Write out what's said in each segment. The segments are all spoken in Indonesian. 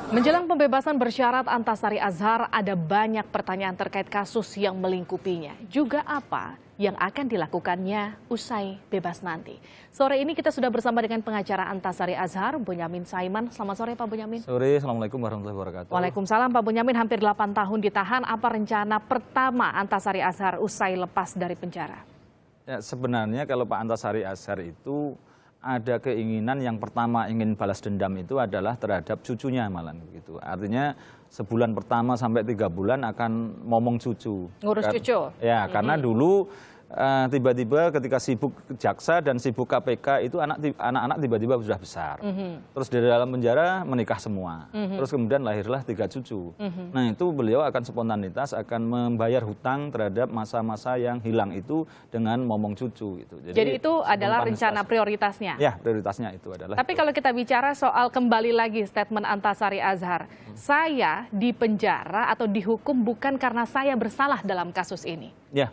Menjelang pembebasan bersyarat Antasari Azhar, ada banyak pertanyaan terkait kasus yang melingkupinya. Juga apa yang akan dilakukannya usai bebas nanti. Sore ini kita sudah bersama dengan pengacara Antasari Azhar, Bonyamin Saiman. Selamat sore Pak Bonyamin. Sore, Assalamualaikum warahmatullahi wabarakatuh. Waalaikumsalam Pak Bonyamin, hampir 8 tahun ditahan. Apa rencana pertama Antasari Azhar usai lepas dari penjara? Ya, sebenarnya kalau Pak Antasari Azhar itu ada keinginan yang pertama ingin balas dendam itu adalah terhadap cucunya malah gitu. Artinya sebulan pertama sampai 3 bulan akan momong cucu. Ngurus cucu? Ya, karena dulu tiba-tiba ketika sibuk jaksa dan sibuk KPK itu anak-anak tiba-tiba sudah besar. Terus dari dalam penjara menikah semua. Terus kemudian lahirlah 3 cucu. Nah itu beliau akan spontanitas akan membayar hutang terhadap masa-masa yang hilang itu dengan momong cucu. Gitu. Jadi itu adalah rencana prioritasnya? Ya, prioritasnya itu adalah. Tapi kalau kita bicara soal kembali lagi statement Antasari Azhar, saya dipenjara atau dihukum bukan karena saya bersalah dalam kasus ini. Ya.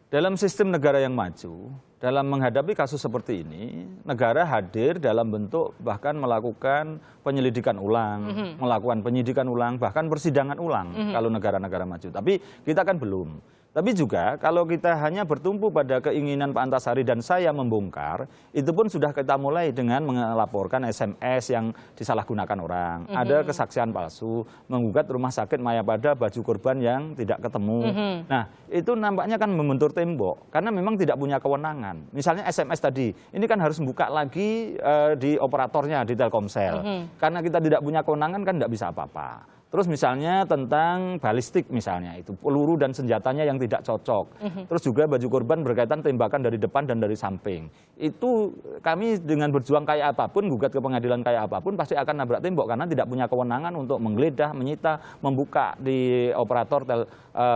Dalam sistem negara yang maju, dalam menghadapi kasus seperti ini, negara hadir dalam bentuk bahkan melakukan penyelidikan ulang, melakukan penyidikan ulang, bahkan persidangan ulang kalau negara-negara maju. Tapi kita kan belum. Tapi juga kalau kita hanya bertumpu pada keinginan Pak Antasari dan saya membongkar, itu pun sudah kita mulai dengan melaporkan SMS yang disalahgunakan orang. Ada kesaksian palsu, menggugat rumah sakit Mayapada baju korban yang tidak ketemu. Nah itu nampaknya kan membentur tembok, karena memang tidak punya kewenangan. Misalnya SMS tadi, ini kan harus membuka lagi di operatornya, di Telkomsel. Karena kita tidak punya kewenangan kan tidak bisa apa-apa. Terus misalnya tentang balistik misalnya, itu peluru dan senjatanya yang tidak cocok. Terus juga baju korban berkaitan tembakan dari depan dan dari samping. Itu kami dengan berjuang kayak apapun, gugat ke pengadilan kayak apapun, pasti akan nabrak tembok karena tidak punya kewenangan untuk menggeledah, menyita, membuka di operator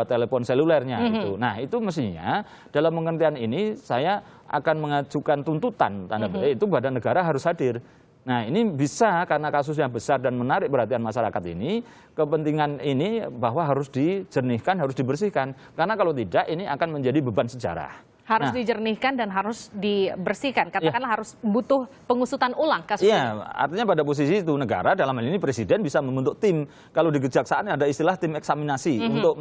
telepon selulernya. Gitu. Nah itu mestinya dalam pengertian ini saya akan mengajukan tuntutan, tanda petik itu badan negara harus hadir. Nah ini bisa karena kasusnya besar dan menarik perhatian masyarakat ini, kepentingan ini bahwa harus dijernihkan, harus dibersihkan. Karena kalau tidak ini akan menjadi beban sejarah. Harus dijernihkan dan harus dibersihkan, katakanlah harus butuh pengusutan ulang kasus ini. Iya, artinya pada posisi itu negara dalam hal ini presiden bisa membentuk tim. Kalau di kejaksaan ada istilah tim eksaminasi untuk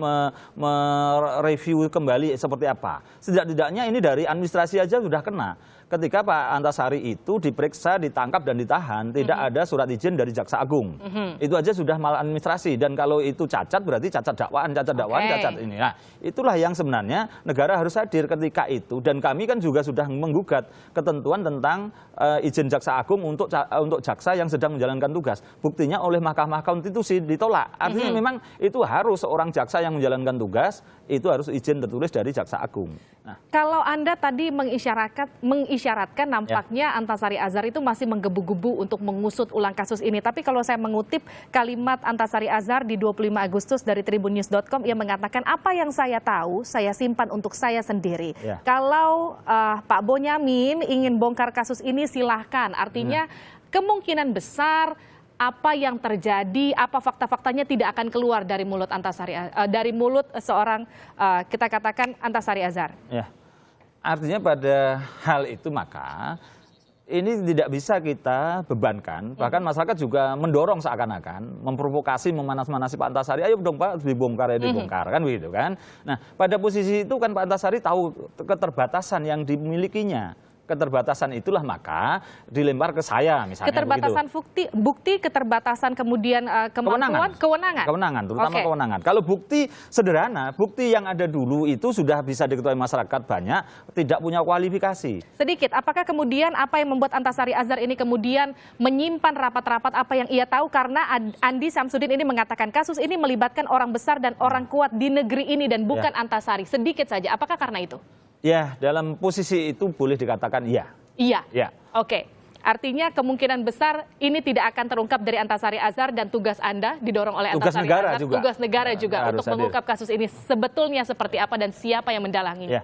mereview kembali seperti apa. Setidak-tidaknya ini dari administrasi aja sudah kena. Ketika Pak Antasari itu diperiksa, ditangkap dan ditahan, tidak ada surat izin dari Jaksa Agung. Itu aja sudah maladministrasi, dan kalau itu cacat berarti cacat dakwaan, cacat ini. Nah, itulah yang sebenarnya negara harus hadir ketika itu, dan kami kan juga sudah menggugat ketentuan tentang izin Jaksa Agung untuk jaksa yang sedang menjalankan tugas. Buktinya oleh Mahkamah Konstitusi ditolak. Artinya memang itu harus seorang jaksa yang menjalankan tugas itu harus izin tertulis dari Jaksa Agung. Nah. Kalau Anda tadi mengisyaratkan nampaknya Antasari Azhar itu masih menggebu-gebu untuk mengusut ulang kasus ini. Tapi kalau saya mengutip kalimat Antasari Azhar di 25 Agustus dari tribunnews.com, ia mengatakan apa yang saya tahu saya simpan untuk saya sendiri. Kalau Pak Bonyamin ingin bongkar kasus ini silahkan. Artinya kemungkinan besar apa yang terjadi, apa fakta-faktanya tidak akan keluar dari mulut dari mulut seorang kita katakan Antasari Azhar. Ya. Artinya pada hal itu maka ini tidak bisa kita bebankan, bahkan masyarakat juga mendorong seakan-akan, memprovokasi, memanas-manasi Pak Antasari, ayo dong Pak, dibongkar ya dibongkar, kan begitu kan. Nah pada posisi itu kan Pak Antasari tahu keterbatasan yang dimilikinya. Keterbatasan itulah maka dilempar ke saya misalnya. Keterbatasan bukti, keterbatasan kemudian kemampuan, kewenangan. Terutama kewenangan. Kalau bukti sederhana, bukti yang ada dulu itu sudah bisa diketahui masyarakat banyak, tidak punya kualifikasi. Sedikit, apakah kemudian apa yang membuat Antasari Azhar ini kemudian menyimpan rapat-rapat apa yang ia tahu, karena Andi Samsudin ini mengatakan kasus ini melibatkan orang besar dan orang kuat di negeri ini dan bukan Antasari. Sedikit saja, apakah karena itu? Ya, dalam posisi itu boleh dikatakan iya. Iya? Ya. Oke. Artinya kemungkinan besar ini tidak akan terungkap dari Antasari Azhar, dan tugas Anda didorong oleh Antasari Azhar. Tugas negara juga untuk mengungkap kasus ini sebetulnya seperti apa dan siapa yang mendalanginya.